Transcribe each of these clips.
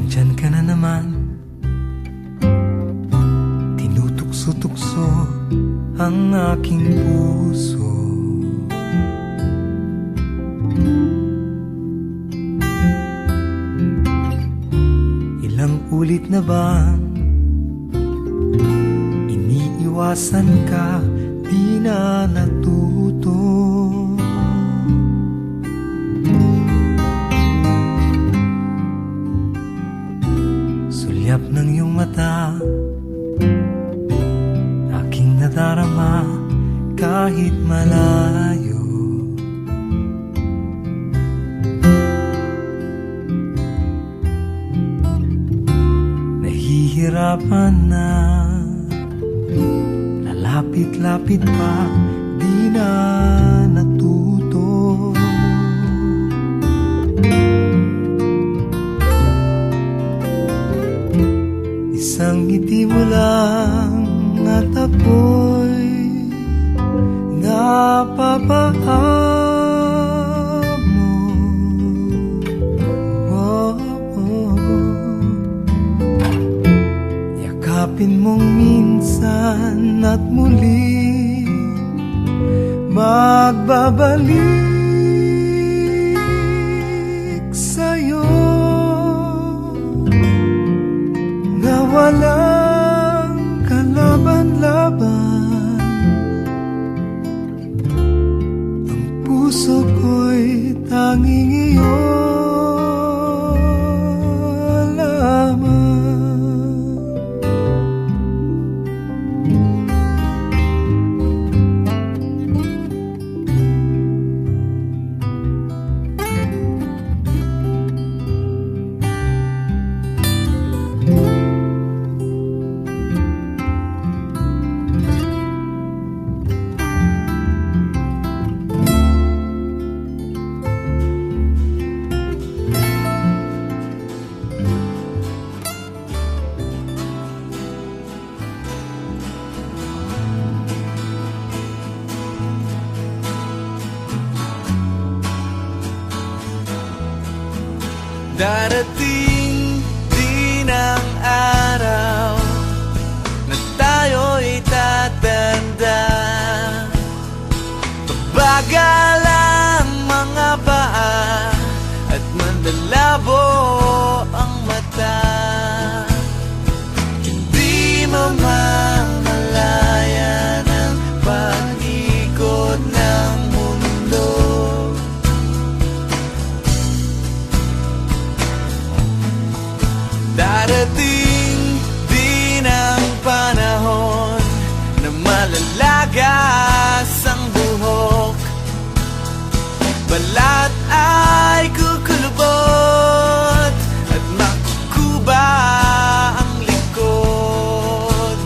Nandyan ka na naman, tinutukso-tukso ang aking puso. Ilang ulit na bang iniiwasan ka, di na natuto? Sulyap ng iyong mata, aking nadarama kahit malayo. Nahihirapan na, lalapit-lapit pa, di na natuto. Isang ngiti mo lang at ako'y napapaamo. Yakapin mong minsan at muli magbabalik sa'yo, na walang kalaban-laban. Ang puso ko'y tanging iyo lamang. Darating din ang araw na tayo'y tatanda. Pabagal ang mga paa at mandalabo ang mata. Hindi mamamalayan ang pag-ikot ng mundo. Darating din ang panahon na malalagas ang buhok, balat ay kukulubot at makukuba ang likod.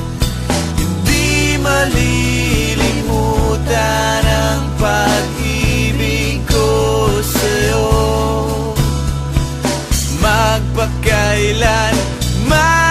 Hindi malilimutan ang pag-ibig ko sa'yo, magpakailan man.